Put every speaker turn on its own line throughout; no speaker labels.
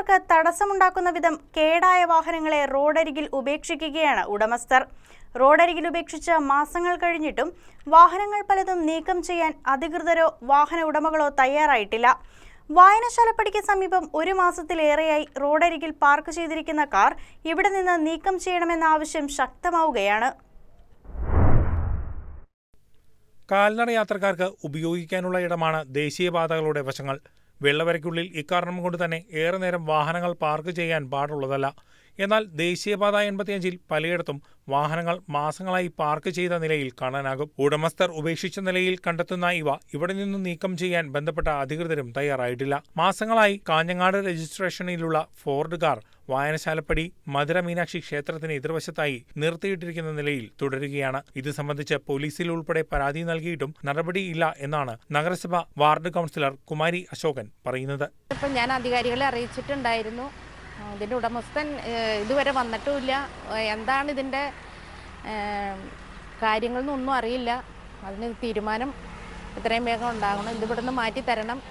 യാത്രക്കാർക്ക് തടസ്സമുണ്ടാക്കുന്ന വിധം കേടായ വാഹനങ്ങളെ റോഡരികിൽ ഉപേക്ഷിക്കുകയാണ് ഉടമസ്ഥർ. റോഡരികിൽ ഉപേക്ഷിച്ച് മാസങ്ങൾ കഴിഞ്ഞിട്ടും വാഹനങ്ങൾ പലതും നീക്കം ചെയ്യാൻ അധികൃതരോ വാഹന ഉടമകളോ തയ്യാറായിട്ടില്ല. വായനശാലപ്പടിക്ക് സമീപം 1 മാസത്തിലേറെയായി റോഡരികിൽ പാർക്ക് ചെയ്തിരിക്കുന്ന കാർ ഇവിടെ നിന്ന് നീക്കം ചെയ്യണമെന്ന ആവശ്യം ശക്തമാവുകയാണ്.
കാൽനട യാത്രക്കാർക്ക് ഉപയോഗിക്കാനുള്ള ഇടമാണ് ദേശീയപാതകളുടെ വശങ്ങൾ. വെള്ളവരയ്ക്കുള്ളിൽ ഇക്കാരണം കൊണ്ട് തന്നെ ഏറെ നേരം വാഹനങ്ങൾ പാർക്ക് ചെയ്യാൻ പാടുള്ളതല്ല. എന്നാൽ ദേശീയപാത 85-ൽ പലയിടത്തും വാഹനങ്ങൾ മാസങ്ങളായി പാർക്ക് ചെയ്ത നിലയിൽ കാണാനാകും. ഉടമസ്ഥർ ഉപേക്ഷിച്ച നിലയിൽ കണ്ടെത്തുന്ന ഇവ ഇവിടെ നിന്നും നീക്കം ചെയ്യാൻ ബന്ധപ്പെട്ട അധികൃതരും തയ്യാറായിട്ടില്ല. മാസങ്ങളായി കാഞ്ഞങ്ങാട് രജിസ്ട്രേഷനിലുള്ള ഫോർഡ് കാർ വായനശാലപ്പടി മധുര മീനാക്ഷി ക്ഷേത്രത്തിന് എതിർവശത്തായി നിർത്തിയിട്ടിരിക്കുന്ന നിലയിൽ തുടരുകയാണ്. ഇത് സംബന്ധിച്ച് പോലീസിൽ ഉൾപ്പെടെ പരാതി നൽകിയിട്ടും നടപടിയില്ല എന്നാണ് നഗരസഭ വാർഡ് കൗൺസിലർ കുമാരി അശോകൻ പറയുന്നത്.
ഞാൻ അധികാരികളെ അറിയിച്ചിട്ടുണ്ടായിരുന്നു. ഇതിൻ്റെ ഉടമസ്ഥൻ ഇതുവരെ വന്നിട്ടുമില്ല. എന്താണ് ഇതിൻ്റെ കാര്യങ്ങളെന്നൊന്നും അറിയില്ല. അതിന് തീരുമാനം എത്രയും വേഗം ഉണ്ടാകണം. ഇത് ഇവിടുന്ന് മാറ്റി തരണം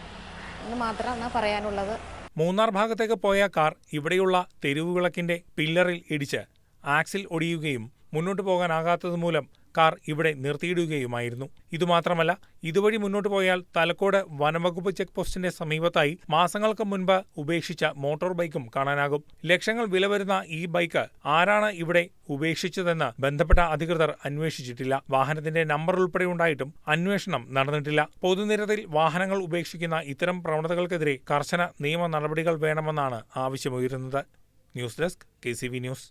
എന്ന് മാത്രമാണ് പറയാനുള്ളത്.
മൂന്നാർ ഭാഗത്തേക്ക് പോയ കാർ ഇവിടെയുള്ള തെരുവുവിളക്കിന്റെ പില്ലറിൽ ഇടിച്ച് ആക്സിൽ ഒടിയുകയും മുന്നോട്ട് പോകാനാകാത്തതുമൂലം കാർ ഇവിടെ നിർത്തിയിടുകയുമായിരുന്നു. ഇതുമാത്രമല്ല, ഇതുവഴി മുന്നോട്ട് പോയാൽ തലക്കോട് വനംവകുപ്പ് ചെക്ക് പോസ്റ്റിന്റെ സമീപത്തായി മാസങ്ങൾക്ക് മുൻപ് ഉപേക്ഷിച്ച മോട്ടോർ ബൈക്കും കാണാനാകും. ലക്ഷങ്ങൾ വില വരുന്ന ഈ ബൈക്ക് ആരാണ് ഇവിടെ ഉപേക്ഷിച്ചതെന്ന് ബന്ധപ്പെട്ട അധികൃതർ അന്വേഷിച്ചിട്ടില്ല. വാഹനത്തിന്റെ നമ്പർ ഉൾപ്പെടെ ഉണ്ടായിട്ടും അന്വേഷണം നടന്നിട്ടില്ല. പൊതുനിരത്തിൽ വാഹനങ്ങൾ ഉപേക്ഷിക്കുന്ന ഇത്തരം പ്രവണതകൾക്കെതിരെ കർശന നിയമ നടപടികൾ വേണമെന്നാണ് ആവശ്യമുയരുന്നത്. News desk KCV news.